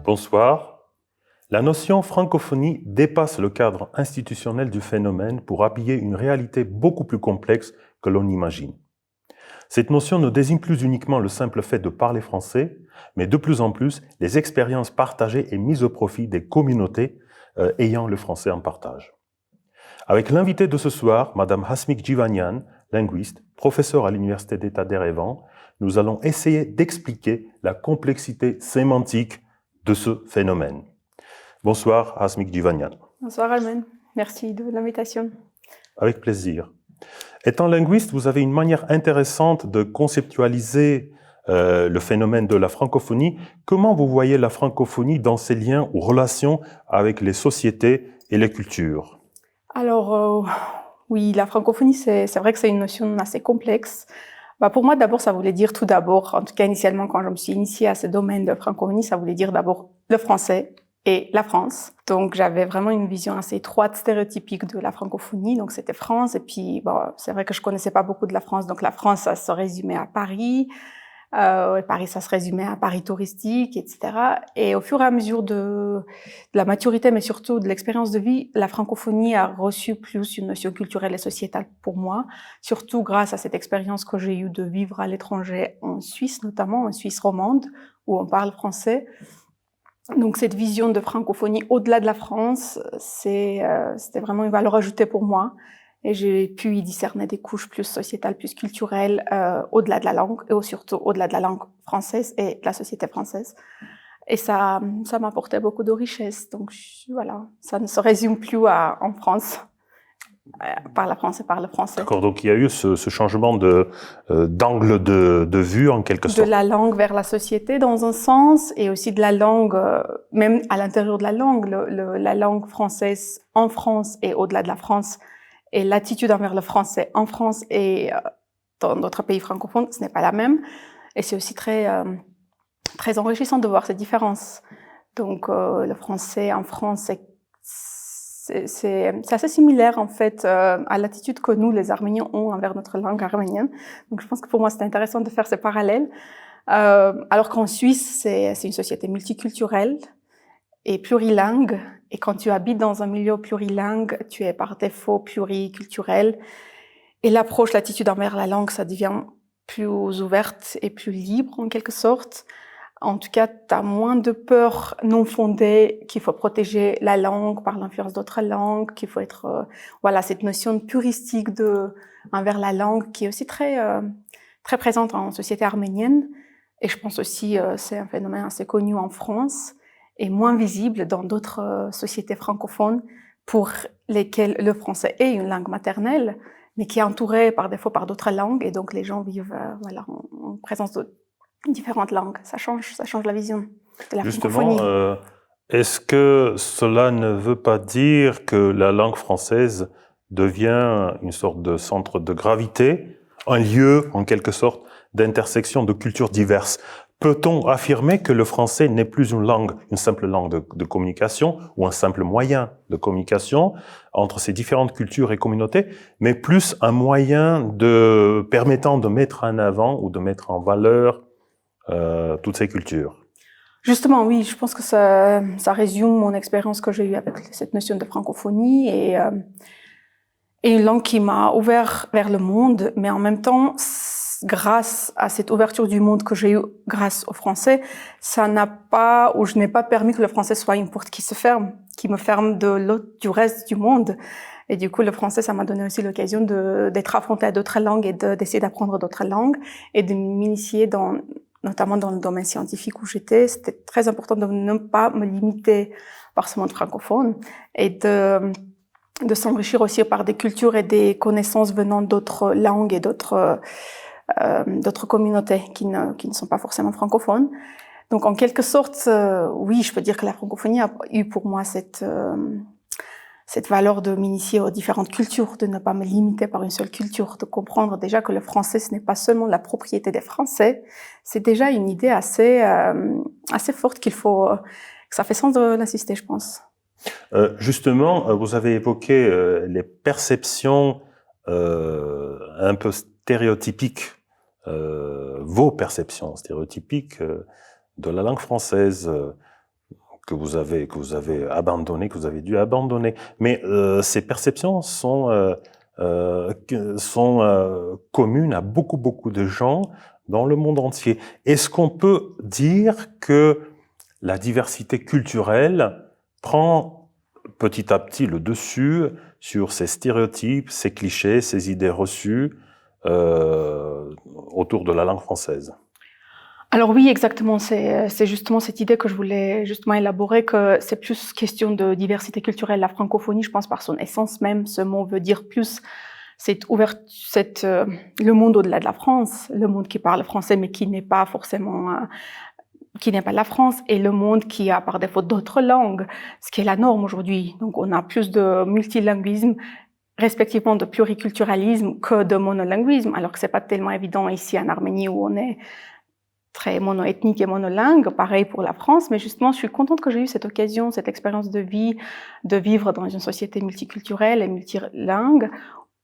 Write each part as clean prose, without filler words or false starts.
Bonsoir. La notion francophonie dépasse le cadre institutionnel du phénomène pour habiller une réalité beaucoup plus complexe que l'on imagine. Cette notion ne désigne plus uniquement le simple fait de parler français, mais de plus en plus les expériences partagées et mises au profit des communautés ayant le français en partage. Avec l'invité de ce soir, Madame Hasmik Jivanian, linguiste, professeure à l'Université d'État d'Erevan, nous allons essayer d'expliquer la complexité sémantique de ce phénomène. Bonsoir, Hasmik Jivanian. Bonsoir, Almen. Merci de l'invitation. Avec plaisir. Étant linguiste, vous avez une manière intéressante de conceptualiser le phénomène de la francophonie. Comment vous voyez la francophonie dans ses liens ou relations avec les sociétés et les cultures? Alors, oui, la francophonie, c'est vrai que c'est une notion assez complexe. Pour moi, d'abord, ça voulait dire tout d'abord, en tout cas initialement, quand je me suis initiée à ce domaine de francophonie, ça voulait dire d'abord le français et la France. Donc, j'avais vraiment une vision assez étroite, stéréotypique de la francophonie. Donc, c'était France. Et puis, c'est vrai que je connaissais pas beaucoup de la France. Donc, la France, ça se résumait à Paris. Et Paris, ça se résumait à Paris touristique, etc. Et au fur et à mesure de la maturité, mais surtout de l'expérience de vie, la francophonie a reçu plus une notion culturelle et sociétale pour moi, surtout grâce à cette expérience que j'ai eue de vivre à l'étranger, en Suisse notamment, en Suisse romande, où on parle français. Donc cette vision de francophonie au-delà de la France, c'était vraiment une valeur ajoutée pour moi. Et j'ai pu y discerner des couches plus sociétales, plus culturelles, au-delà de la langue, et surtout au-delà de la langue française et de la société française. Et ça m'apportait beaucoup de richesse. Donc voilà, ça ne se résume plus en France, par la France et par le français. D'accord, donc il y a eu ce changement d'angle de vue en quelque sorte. De la langue vers la société dans un sens, et aussi de la langue, même à l'intérieur de la langue, la langue française en France et au-delà de la France, et l'attitude envers le français en France et dans d'autres pays francophones, ce n'est pas la même. Et c'est aussi très enrichissant de voir ces différences. Donc, le français en France, c'est assez similaire, en fait, à l'attitude que nous, les Arméniens, ont envers notre langue arménienne. Donc, je pense que pour moi, c'est intéressant de faire ces parallèles. Alors qu'en Suisse, c'est une société multiculturelle et plurilingue. Et quand tu habites dans un milieu plurilingue, tu es par défaut pluriculturel. Et l'approche, l'attitude envers la langue, ça devient plus ouverte et plus libre en quelque sorte. En tout cas, tu as moins de peur non fondée qu'il faut protéger la langue par l'influence d'autres langues, qu'il faut être... voilà, cette notion puristique envers la langue qui est aussi très présente en société arménienne. Et je pense aussi c'est un phénomène assez connu en France et moins visible dans d'autres sociétés francophones pour lesquelles le français est une langue maternelle, mais qui est entourée par défaut par d'autres langues, et donc les gens vivent en présence de différentes langues. Ça change la vision de la francophonie. Justement, est-ce que cela ne veut pas dire que la langue française devient une sorte de centre de gravité, un lieu, en quelque sorte, d'intersection de cultures diverses? Peut-on affirmer que le français n'est plus une simple langue de communication ou un simple moyen de communication entre ces différentes cultures et communautés, mais plus un moyen permettant de mettre en avant ou de mettre en valeur toutes ces cultures? Justement, oui, je pense que ça résume mon expérience que j'ai eue avec cette notion de francophonie et une langue qui m'a ouvert vers le monde, mais en même temps, grâce à cette ouverture du monde que j'ai eue grâce au français, je n'ai pas permis que le français soit une porte qui me ferme du reste du monde. Et du coup, le français, ça m'a donné aussi l'occasion d'être affrontée à d'autres langues et d'essayer d'apprendre d'autres langues et de m'initier notamment dans le domaine scientifique où j'étais. C'était très important de ne pas me limiter par ce monde francophone et de s'enrichir aussi par des cultures et des connaissances venant d'autres langues et d'autres communautés qui ne sont pas forcément francophones. Donc, en quelque sorte, oui, je peux dire que la francophonie a eu pour moi cette valeur de m'initier aux différentes cultures, de ne pas me limiter par une seule culture, de comprendre déjà que le français, ce n'est pas seulement la propriété des Français, c'est déjà une idée assez forte que ça fait sens de l'insister, je pense. Justement, vous avez évoqué les perceptions un peu stéréotypiques, vos perceptions stéréotypiques de la langue française que vous avez abandonné, que vous avez dû abandonner. Mais ces perceptions sont communes à beaucoup de gens dans le monde entier. Est-ce qu'on peut dire que la diversité culturelle prend petit à petit le dessus sur ces stéréotypes, ces clichés, ces idées reçues autour de la langue française? Alors oui, exactement. C'est justement cette idée que je voulais justement élaborer, que c'est plus question de diversité culturelle. La francophonie, je pense, par son essence même, ce mot veut dire plus le monde au-delà de la France, le monde qui parle français mais qui n'est pas forcément qui n'est pas la France, et le monde qui a par défaut d'autres langues, ce qui est la norme aujourd'hui. Donc on a plus de multilinguisme, respectivement de pluriculturalisme, que de monolinguisme, alors que c'est pas tellement évident ici en Arménie où on est très monoethnique et monolingue, pareil pour la France, mais justement, je suis contente que j'ai eu cette occasion, cette expérience de vie, de vivre dans une société multiculturelle et multilingue,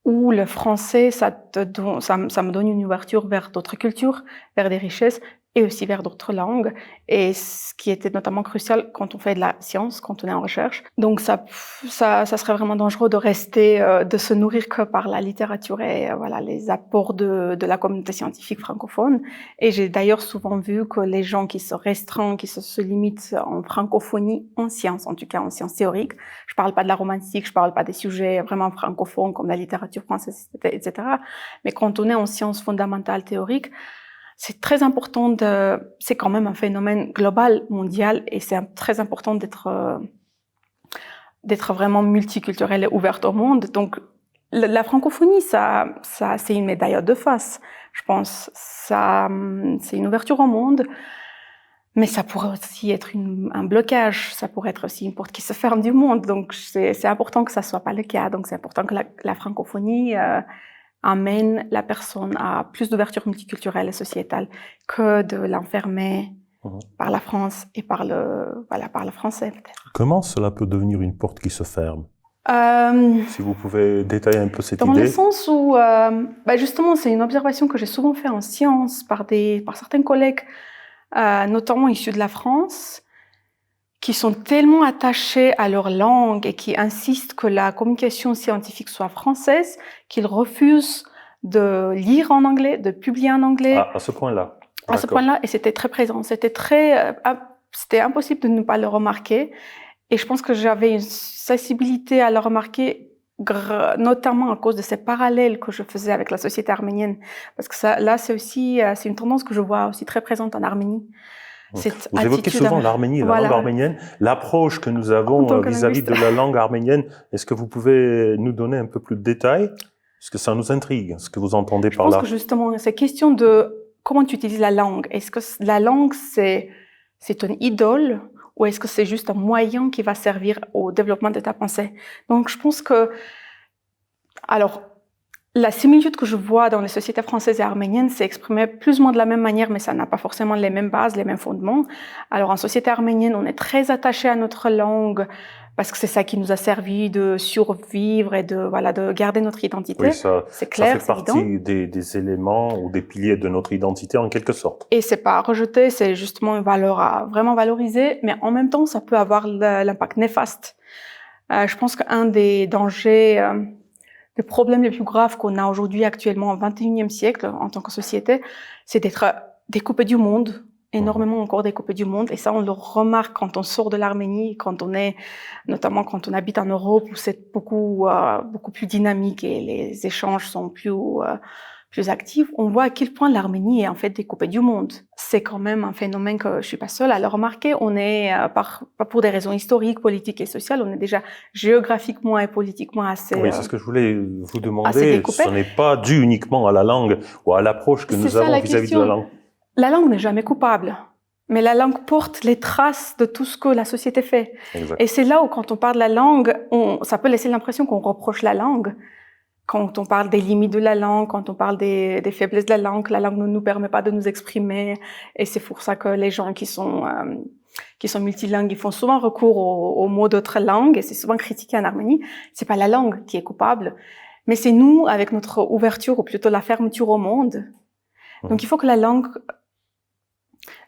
où le français, ça me donne une ouverture vers d'autres cultures, vers des richesses, et aussi vers d'autres langues, et ce qui était notamment crucial quand on fait de la science, quand on est en recherche. Donc ça serait vraiment dangereux de rester, de se nourrir que par la littérature et voilà les apports de la communauté scientifique francophone. Et j'ai d'ailleurs souvent vu que les gens qui se restreignent, qui se limitent en francophonie, en sciences, en tout cas en sciences théoriques, je parle pas de la romantique, je parle pas des sujets vraiment francophones comme la littérature française, etc. Mais quand on est en sciences fondamentales théoriques, c'est très important c'est quand même un phénomène global, mondial, et c'est très important d'être vraiment multiculturel et ouverte au monde. Donc, la francophonie, ça, c'est une médaille de face, je pense. C'est une ouverture au monde, mais ça pourrait aussi être un blocage. Ça pourrait être aussi une porte qui se ferme du monde. Donc, c'est important que ça soit pas le cas. Donc, c'est important que la francophonie, amène la personne à plus d'ouverture multiculturelle et sociétale que de l'enfermer par la France et par le français, peut-être. Comment cela peut devenir une porte qui se ferme? Si vous pouvez détailler un peu cette idée. Dans le sens où, justement, c'est une observation que j'ai souvent fait en sciences par certains collègues, notamment issus de la France, qui sont tellement attachés à leur langue et qui insistent que la communication scientifique soit française, qu'ils refusent de lire en anglais, de publier en anglais. À ce point-là. À ce point-là, et c'était très présent. C'était impossible de ne pas le remarquer. Et je pense que j'avais une sensibilité à le remarquer, notamment à cause de ces parallèles que je faisais avec la société arménienne. Parce que c'est une tendance que je vois aussi très présente en Arménie. Vous évoquez souvent l'Arménie, la langue arménienne, l'approche que nous avons vis-à-vis de la langue arménienne. Est-ce que vous pouvez nous donner un peu plus de détails? Parce que ça nous intrigue, ce que vous entendez par là. Je pense que justement, c'est question de comment tu utilises la langue. Est-ce que la langue, c'est une idole, ou est-ce que c'est juste un moyen qui va servir au développement de ta pensée? Donc, je pense que, alors, la similitude que je vois dans les sociétés françaises et arméniennes s'est exprimée plus ou moins de la même manière, mais ça n'a pas forcément les mêmes bases, les mêmes fondements. Alors, en société arménienne, on est très attaché à notre langue parce que c'est ça qui nous a servi de survivre et de garder notre identité. Oui, c'est clair, ça fait partie des éléments ou des piliers de notre identité en quelque sorte. Et c'est pas rejeté, c'est justement une valeur à vraiment valoriser, mais en même temps, ça peut avoir l'impact néfaste. Je pense qu'un des dangers, le problème le plus grave qu'on a aujourd'hui actuellement au XXIe siècle en tant que société, c'est d'être découpé du monde, énormément encore découpé du monde. Et ça, on le remarque quand on sort de l'Arménie, notamment quand on habite en Europe où c'est beaucoup plus dynamique et les échanges sont plus actifs. On voit à quel point l'Arménie est en fait découpée du monde. C'est quand même un phénomène que je suis pas seule à le remarquer. On est, pas pour des raisons historiques, politiques et sociales, on est déjà géographiquement et politiquement assez. Oui, c'est ce que je voulais vous demander. Ce n'est pas dû uniquement à la langue ou à l'approche que nous avons vis-à-vis de la langue. La langue n'est jamais coupable, mais la langue porte les traces de tout ce que la société fait. Exact. Et c'est là où, quand on parle de la langue, ça peut laisser l'impression qu'on reproche la langue. Quand on parle des limites de la langue, quand on parle des faiblesses de la langue ne nous permet pas de nous exprimer. Et c'est pour ça que les gens qui sont multilingues, ils font souvent recours aux mots d'autres langues, et c'est souvent critiqué en Arménie. C'est pas la langue qui est coupable, Mais c'est nous, avec notre ouverture, ou plutôt la fermeture au monde. Donc il faut que la langue,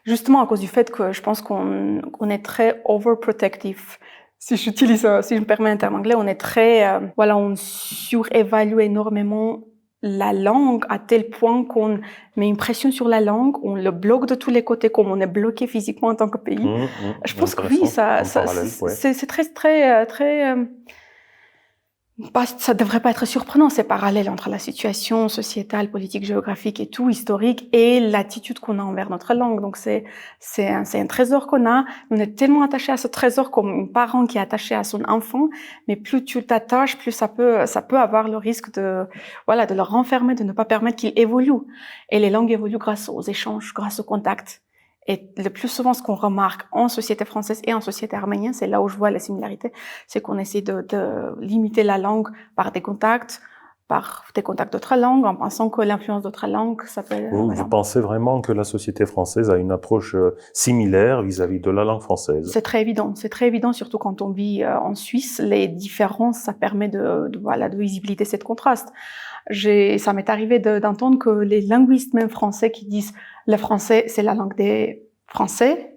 justement à cause du fait que je pense qu'on est très overprotective. Si je me permets un terme anglais, on est très, on surévalue énormément la langue à tel point qu'on met une pression sur la langue, on le bloque de tous les côtés comme on est bloqué physiquement en tant que pays. Je pense que oui, c'est très ça devrait pas être surprenant, ces parallèles entre la situation sociétale, politique, géographique et tout, historique, et l'attitude qu'on a envers notre langue. Donc c'est un trésor qu'on a. On est tellement attaché à ce trésor comme un parent qui est attaché à son enfant, mais plus tu t'attaches, plus ça peut avoir le risque de le renfermer, de ne pas permettre qu'il évolue. Et les langues évoluent grâce aux échanges, grâce au contact. Et le plus souvent, ce qu'on remarque en société française et en société arménienne, c'est là où je vois les similarités, c'est qu'on essaie de limiter la langue par des contacts d'autres langues, en pensant que l'influence d'autres langues, ça peut... Vous pensez vraiment que la société française a une approche similaire vis-à-vis de la langue française? C'est très évident, surtout quand on vit en Suisse. Les différences, ça permet de visibilité cette contraste. Ça m'est arrivé d'entendre que les linguistes, même français, qui disent le français, c'est la langue des Français,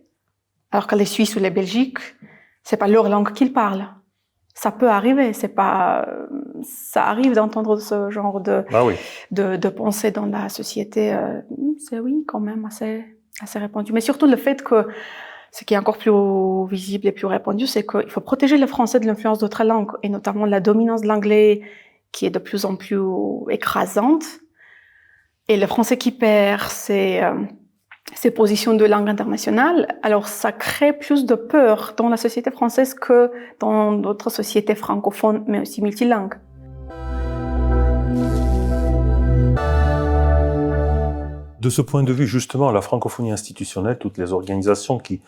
alors que les Suisses ou les Belgiques, c'est pas leur langue qu'ils parlent. Ça peut arriver, ça arrive d'entendre ce genre de pensée dans la société. C'est quand même assez répandu. Mais surtout le fait que ce qui est encore plus visible et plus répandu, c'est qu'il faut protéger le français de l'influence d'autres langues, et notamment la dominance de l'anglais qui est de plus en plus écrasante. Et le français qui perd ses positions de langue internationale, alors ça crée plus de peur dans la société française que dans d'autres sociétés francophones, mais aussi multilingues. De ce point de vue, justement, la francophonie institutionnelle, toutes les organisations qui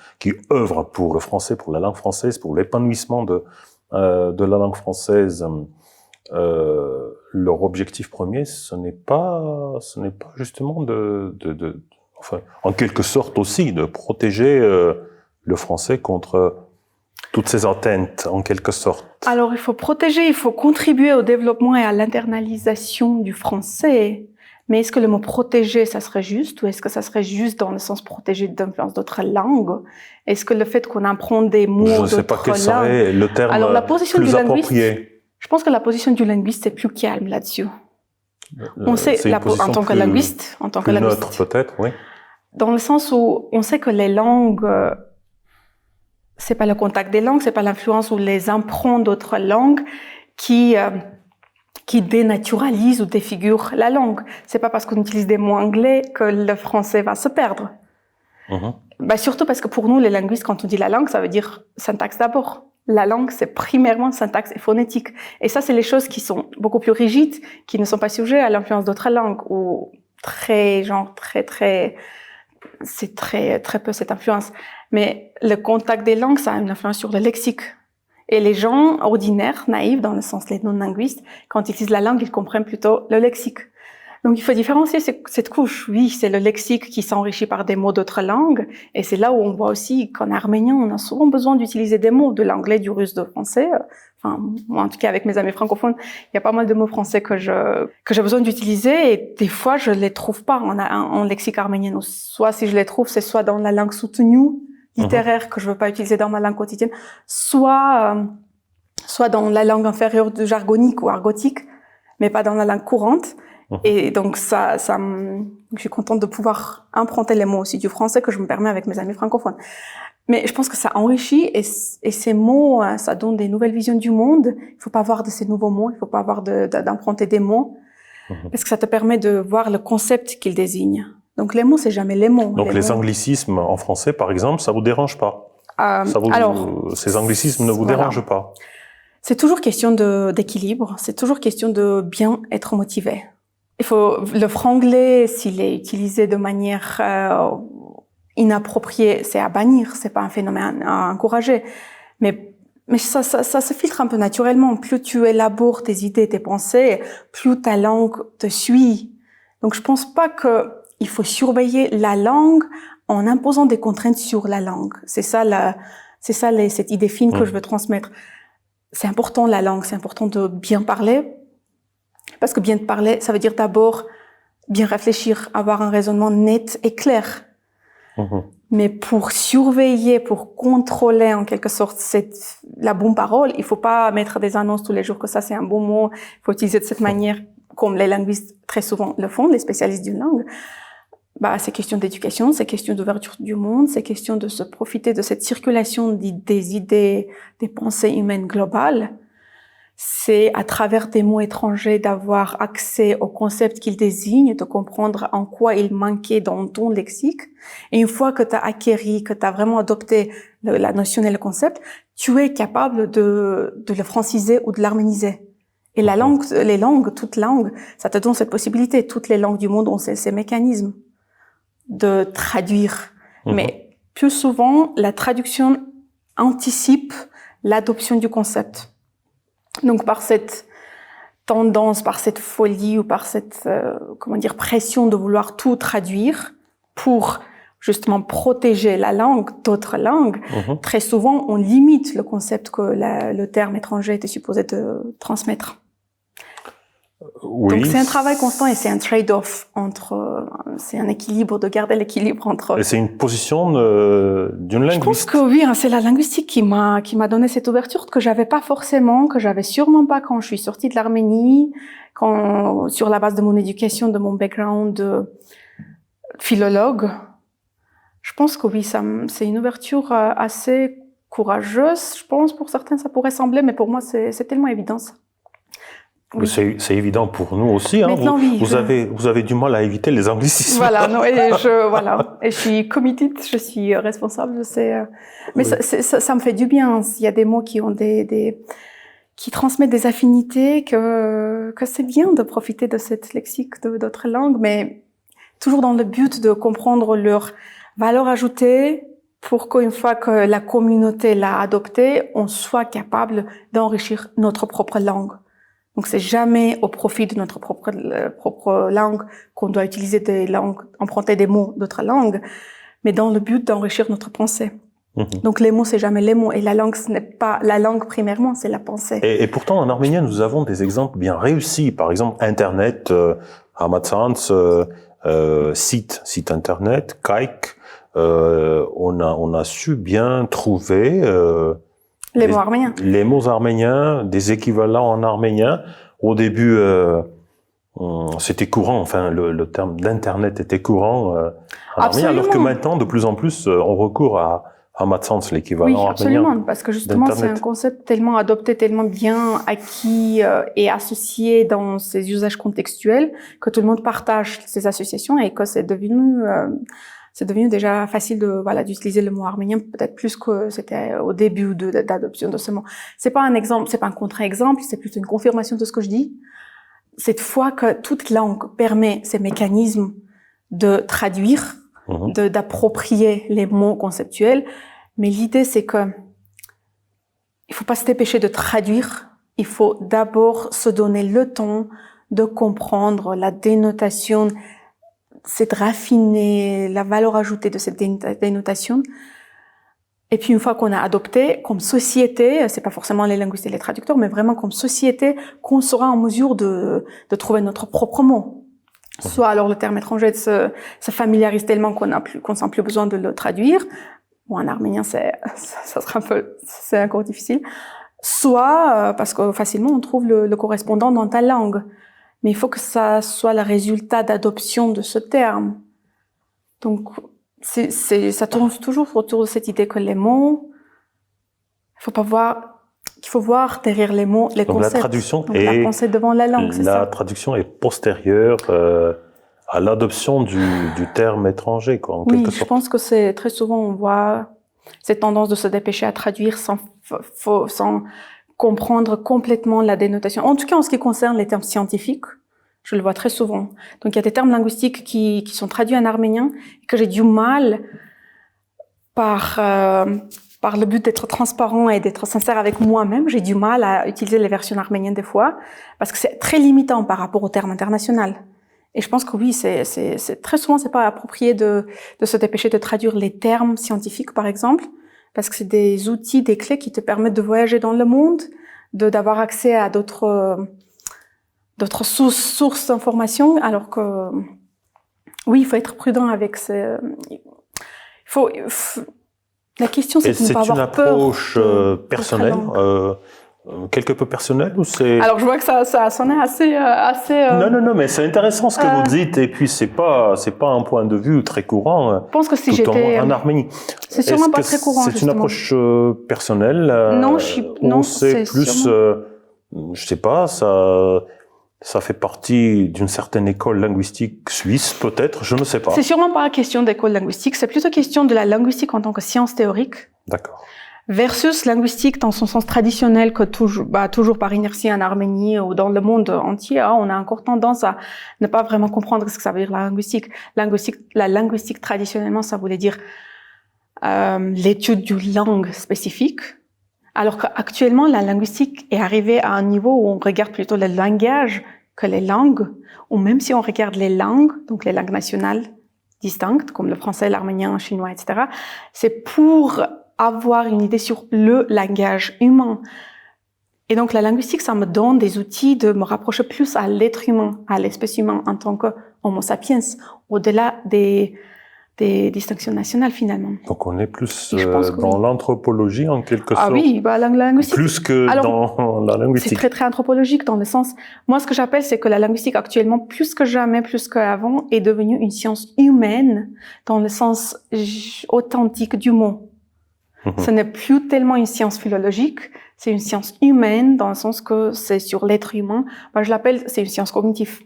œuvrent pour le français, pour la langue française, pour l'épanouissement de la langue française, leur objectif premier, ce n'est pas justement en quelque sorte aussi, de protéger le français contre toutes ces atteintes, en quelque sorte. Alors, il faut protéger, il faut contribuer au développement et à l'internalisation du français. Mais est-ce que le mot protéger, ça serait juste, ou est-ce que ça serait juste dans le sens protéger d'influence d'autres langues? Est-ce que le fait qu'on apprend des mots d'autres langues... Je ne sais pas quel serait le terme plus approprié. Je pense que la position du linguiste est plus calme là-dessus. On sait, en tant que linguiste, neutre peut-être, oui. Dans le sens où on sait que les langues, c'est pas le contact des langues, c'est pas l'influence ou les emprunts d'autres langues qui dénaturalisent ou défigurent la langue. C'est pas parce qu'on utilise des mots anglais que le français va se perdre. Surtout parce que pour nous, les linguistes, quand on dit la langue, ça veut dire syntaxe d'abord. La langue, c'est primairement syntaxe et phonétique. Et ça, c'est les choses qui sont beaucoup plus rigides, qui ne sont pas sujets à l'influence d'autres langues, ou c'est très peu cette influence. Mais le contact des langues, ça a une influence sur le lexique. Et les gens ordinaires, naïfs, dans le sens les non-linguistes, quand ils utilisent la langue, ils comprennent plutôt le lexique. Donc il faut différencier cette couche. Oui, c'est le lexique qui s'enrichit par des mots d'autres langues, et c'est là où on voit aussi qu'en arménien, on a souvent besoin d'utiliser des mots de l'anglais, du russe, du français. Enfin, moi, en tout cas, avec mes amis francophones, il y a pas mal de mots français que j'ai besoin d'utiliser, et des fois, je les trouve pas en lexique arménien. Soit si je les trouve, c'est soit dans la langue soutenue, littéraire, que je veux pas utiliser dans ma langue quotidienne, soit dans la langue inférieure du jargonique ou argotique, mais pas dans la langue courante. Et donc je suis contente de pouvoir emprunter les mots aussi du français que je me permets avec mes amis francophones. Mais je pense que ça enrichit, et ces mots, ça donne des nouvelles visions du monde. Il faut pas avoir de ces nouveaux mots, il faut pas avoir d'emprunter des mots, parce que ça te permet de voir le concept qu'ils désignent. Donc les mots, c'est jamais les mots. Donc les anglicismes en français, par exemple, ça vous dérange pas? Ces anglicismes ne vous dérangent pas? C'est toujours question d'équilibre, c'est toujours question de bien être motivé. Le franglais, s'il est utilisé de manière inappropriée, c'est à bannir, c'est pas un phénomène à encourager. Mais ça se filtre un peu naturellement. Plus tu élabores tes idées, tes pensées, plus ta langue te suit. Donc je pense pas qu'il faut surveiller la langue en imposant des contraintes sur la langue. C'est ça cette idée fine que je veux transmettre. C'est important la langue, c'est important de bien parler. Parce que bien parler, ça veut dire d'abord bien réfléchir, avoir un raisonnement net et clair. Mais pour surveiller, pour contrôler en quelque sorte la bonne parole, il faut pas mettre des annonces tous les jours que ça c'est un bon mot, il faut utiliser de cette manière, comme les linguistes très souvent le font, les spécialistes d'une langue. C'est question d'éducation, c'est question d'ouverture du monde, c'est question de se profiter de cette circulation des idées, des pensées humaines globales. C'est à travers des mots étrangers d'avoir accès aux concepts qu'ils désignent, de comprendre en quoi ils manquaient dans ton lexique. Et une fois que tu as acquéri, que tu as vraiment adopté la notion et le concept, tu es capable de le franciser ou de l'arméniser. Et toute langue, ça te donne cette possibilité. Toutes les langues du monde ont ces mécanismes de traduire. Mais plus souvent, la traduction anticipe l'adoption du concept. Donc, par cette tendance, par cette folie ou par cette, pression de vouloir tout traduire pour justement protéger la langue d'autres langues, très souvent, on limite le concept que le terme étranger était supposé de transmettre. Oui. Donc, c'est un travail constant et c'est un trade-off c'est un équilibre, de garder l'équilibre entre... Et c'est une position d'une linguiste. Je pense que oui, c'est la linguistique qui m'a donné cette ouverture que j'avais pas forcément, que j'avais sûrement pas quand je suis sortie de l'Arménie, sur la base de mon éducation, de mon background de philologue. Je pense que oui, c'est une ouverture assez courageuse, je pense. Pour certains, ça pourrait sembler, mais pour moi, c'est tellement évident, ça. Oui. C'est évident pour nous aussi. Maintenant, vous avez du mal à éviter les anglicismes. Voilà, non, et je suis committed, je suis responsable, je sais. Mais oui. Ça me fait du bien. Il y a des mots qui ont qui transmettent des affinités, que c'est bien de profiter de cette lexique d'autres langues, mais toujours dans le but de comprendre leur valeur ajoutée pour qu'une fois que la communauté l'a adoptée, on soit capable d'enrichir notre propre langue. Donc, c'est jamais au profit de notre propre langue qu'on doit utiliser emprunter des mots d'autres langues, mais dans le but d'enrichir notre pensée. Donc, les mots, c'est jamais les mots. Et la langue, ce n'est pas la langue primairement, c'est la pensée. Et pourtant, en arménien, nous avons des exemples bien réussis. Par exemple, Internet, Hamatsans, site Internet, Kaik, on a su bien trouver les mots arméniens. Les mots arméniens, des équivalents en arménien. Au début, c'était courant, enfin, le terme d'Internet était courant en arménien, alors que maintenant, de plus en plus, on recourt à Hamatsans, l'équivalent arménien. Oui, absolument, parce que justement, c'est un concept tellement adopté, tellement bien acquis et associé dans ses usages contextuels que tout le monde partage ces associations et que c'est devenu déjà facile d'utiliser le mot arménien, peut-être plus que c'était au début d'adoption de ce mot. C'est pas un exemple, c'est pas un contre-exemple, c'est plutôt une confirmation de ce que je dis. Cette fois que toute langue permet ces mécanismes de traduire, d'approprier les mots conceptuels, mais l'idée c'est que il faut pas se dépêcher de traduire, il faut d'abord se donner le temps de comprendre la dénotation, c'est de raffiner la valeur ajoutée de cette dénotation. Et puis, une fois qu'on a adopté, comme société, c'est pas forcément les linguistes et les traducteurs, mais vraiment comme société, qu'on sera en mesure de trouver notre propre mot. Soit alors le terme étranger se familiarise tellement qu'on sent plus besoin de le traduire. Bon, en arménien, c'est encore difficile. Soit, parce que facilement, on trouve le correspondant dans ta langue. Mais il faut que ça soit le résultat d'adoption de ce terme. Donc, ça tourne toujours autour de cette idée que les mots, qu'il faut voir derrière les mots les concepts. La traduction la pensée devant la langue, c'est ça. La traduction est postérieure à l'adoption du terme étranger, quoi, en quelque sorte. Je pense que c'est très souvent on voit cette tendance de se dépêcher à traduire sans comprendre complètement la dénotation. En tout cas, en ce qui concerne les termes scientifiques, je le vois très souvent. Donc, il y a des termes linguistiques qui sont traduits en arménien et que j'ai du mal par le but d'être transparent et d'être sincère avec moi-même. J'ai du mal à utiliser les versions arméniennes des fois parce que c'est très limitant par rapport au terme international. Et je pense que oui, c'est très souvent, c'est pas approprié de se dépêcher de traduire les termes scientifiques, par exemple, parce que c'est des outils, des clés qui te permettent de voyager dans le monde, d'avoir accès à d'autres d'autres sources d'informations, alors que oui, il faut être prudent avec ces... La question, c'est de ne pas avoir peur. C'est une approche personnelle, quelque peu personnelle, ou c'est... Alors, je vois que ça sonnait assez... Non, mais c'est intéressant ce que vous dites, et puis c'est pas un point de vue très courant. Je pense que si j'étais en Arménie. C'est sûrement pas très courant. C'est une approche personnelle. Non, c'est plus, sûrement... je sais pas, ça fait partie d'une certaine école linguistique suisse, peut-être, je ne sais pas. C'est sûrement pas question d'école linguistique, c'est plutôt question de la linguistique en tant que science théorique. D'accord. Versus linguistique dans son sens traditionnel que toujours par inertie en Arménie ou dans le monde entier, on a encore tendance à ne pas vraiment comprendre ce que ça veut dire la linguistique. La linguistique traditionnellement, ça voulait dire l'étude d'une langue spécifique. Alors qu'actuellement, la linguistique est arrivée à un niveau où on regarde plutôt le langage que les langues, ou même si on regarde les langues, donc les langues nationales distinctes, comme le français, l'arménien, le chinois, etc., c'est pour avoir une idée sur le langage humain. Et donc la linguistique, ça me donne des outils de me rapprocher plus à l'être humain, à l'espèce humaine en tant que Homo sapiens, au-delà des distinctions nationales finalement. Donc on est plus dans l'anthropologie en quelque sorte. Ah oui, la linguistique. Plus que dans la linguistique. C'est très très anthropologique dans le sens. Moi, ce que j'appelle, c'est que la linguistique actuellement, plus que jamais, plus qu'avant, est devenue une science humaine dans le sens authentique du mot. Ce n'est plus tellement une science philologique, c'est une science humaine dans le sens que c'est sur l'être humain. Moi, je l'appelle, c'est une science cognitive.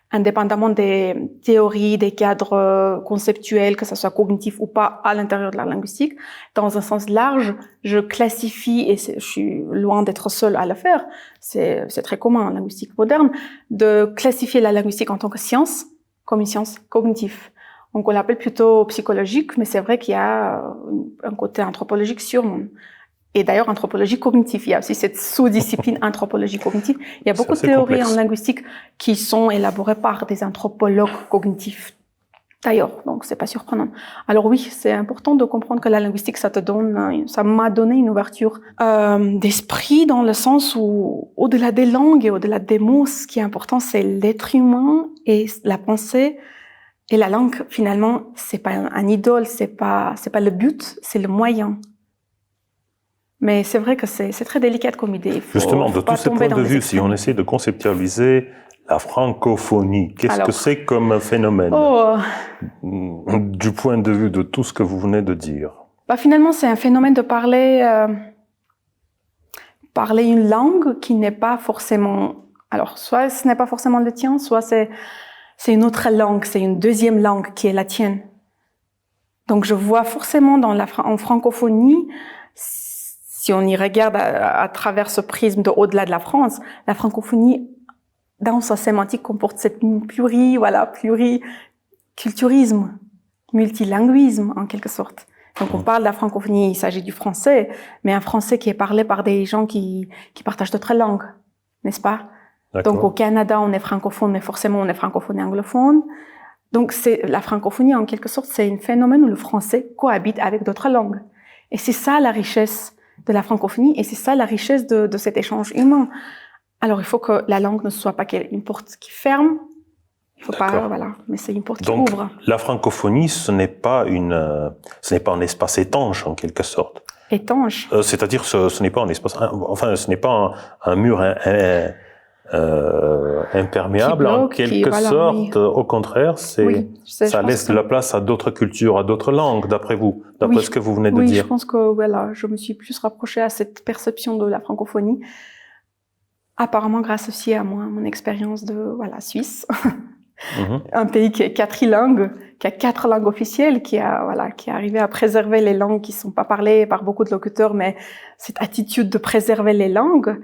Indépendamment des théories, des cadres conceptuels, que ce soit cognitif ou pas à l'intérieur de la linguistique, dans un sens large, je classifie, et je suis loin d'être seule à le faire, c'est très commun en linguistique moderne, de classifier la linguistique en tant que science, comme une science cognitive. Donc on l'appelle plutôt psychologique, mais c'est vrai qu'il y a un côté anthropologique sûrement. Et d'ailleurs, anthropologie cognitive, il y a aussi cette sous-discipline anthropologie cognitive. Il y a beaucoup de théories en linguistique qui sont élaborées par des anthropologues cognitifs. D'ailleurs, donc c'est pas surprenant. Alors oui, c'est important de comprendre que la linguistique, ça m'a donné une ouverture d'esprit dans le sens où, au-delà des langues et au-delà des mots, ce qui est important, c'est l'être humain et la pensée. Et la langue, finalement, c'est pas un idole, c'est pas le but, c'est le moyen. Mais c'est vrai que c'est très délicat comme idée. Justement, de tous ces points de vue, si on essaie de conceptualiser la francophonie, qu'est-ce que c'est comme phénomène du point de vue de tout ce que vous venez de dire? Finalement, c'est un phénomène de parler une langue qui n'est pas forcément... Alors, soit ce n'est pas forcément le tien, soit c'est une autre langue, c'est une deuxième langue qui est la tienne. Donc, je vois forcément en francophonie... Si on y regarde à travers ce prisme de au-delà de la France, la francophonie, dans sa sémantique, comporte cette pluriculturisme, multilinguisme, en quelque sorte. Donc, on parle de la francophonie, il s'agit du français, mais un français qui est parlé par des gens qui partagent d'autres langues, n'est-ce pas? Donc, au Canada, on est francophone, mais forcément, on est francophone et anglophone. Donc, la francophonie, en quelque sorte, c'est un phénomène où le français cohabite avec d'autres langues. Et c'est ça la richesse de la francophonie, et c'est ça la richesse de cet échange humain. Alors, il faut que la langue ne soit pas une porte qui ferme, il faut pas, mais c'est une porte qui ouvre. Donc, la francophonie, ce n'est pas un espace étanche, en quelque sorte. Étanche. C'est-à-dire, ce n'est pas un espace, ce n'est pas un mur imperméable, en quelque sorte. Oui. Au contraire, ça laisse de la place à d'autres cultures, à d'autres langues, d'après vous, d'après ce que vous venez de dire. Oui, je pense que je me suis plus rapprochée à cette perception de la francophonie. Apparemment, grâce aussi à mon expérience de Suisse, un pays qui est quadrilingue, qui a 4 langues officielles, qui est arrivé à préserver les langues qui sont pas parlées par beaucoup de locuteurs, mais cette attitude de préserver les langues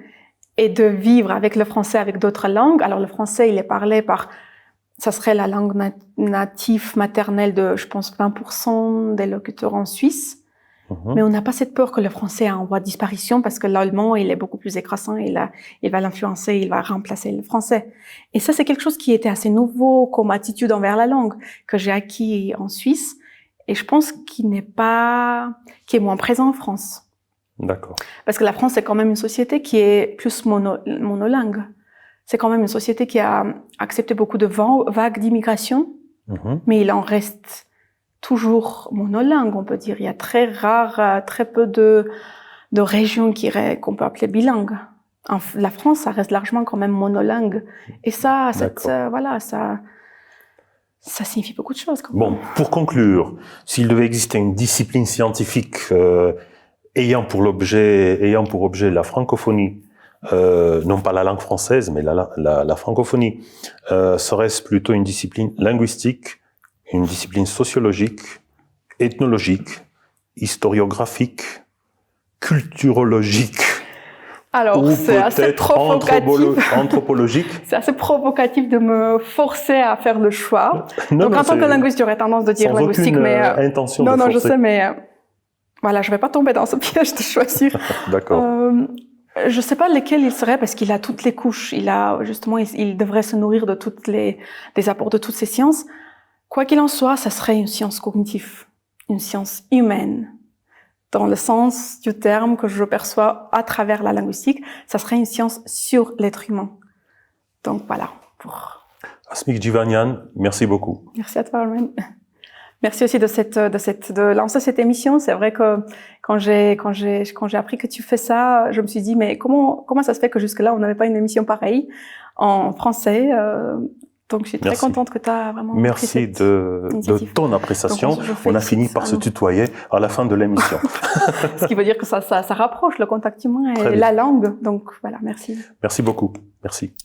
et de vivre avec le français, avec d'autres langues. Alors, le français, il est parlé ça serait la langue native maternelle de, je pense, 20% des locuteurs en Suisse. Mais on n'a pas cette peur que le français est en voie de disparition parce que l'allemand, il est beaucoup plus écrasant, il va l'influencer, il va remplacer le français. Et ça, c'est quelque chose qui était assez nouveau comme attitude envers la langue, que j'ai acquis en Suisse. Et je pense qui est moins présent en France. D'accord. Parce que la France, c'est quand même une société qui est plus monolingue. c'est quand même une société qui a accepté beaucoup de vagues d'immigration, mais il en reste toujours monolingue, on peut dire. Il y a très peu de régions qu'on peut appeler bilingues. La France, ça reste largement quand même monolingue. Et ça, ça signifie beaucoup de choses. Bon, pour conclure, s'il devait exister une discipline scientifique ayant pour objet la francophonie, non pas la langue française, mais la francophonie, serait-ce plutôt une discipline linguistique, une discipline sociologique, ethnologique, historiographique, culturologique, alors, c'est assez provocatif. Anthropologique. C'est assez provocatif de me forcer à faire le choix. Donc, en tant que linguiste, j'aurais tendance de dire linguistique, mais intention non, de forcer. Je sais, mais voilà, je vais pas tomber dans ce piège de choisir. D'accord. Je sais pas lesquels il serait parce qu'il a toutes les couches. Il devrait se nourrir de des apports de toutes ces sciences. Quoi qu'il en soit, ça serait une science cognitive, une science humaine. Dans le sens du terme que je perçois à travers la linguistique, ça serait une science sur l'être humain. Donc voilà. Asmik Jivanian, merci beaucoup. Merci à toi, Armen. Merci aussi de lancer cette émission. C'est vrai que quand j'ai appris que tu fais ça, je me suis dit mais comment ça se fait que jusque-là on n'avait pas une émission pareille en français. Donc, je suis très contente que tu as vraiment Merci pris de ton appréciation. On a fini par se tutoyer à la fin de l'émission. Ce qui veut dire que ça rapproche le contact humain et la langue. Donc, voilà, merci. Merci beaucoup. Merci.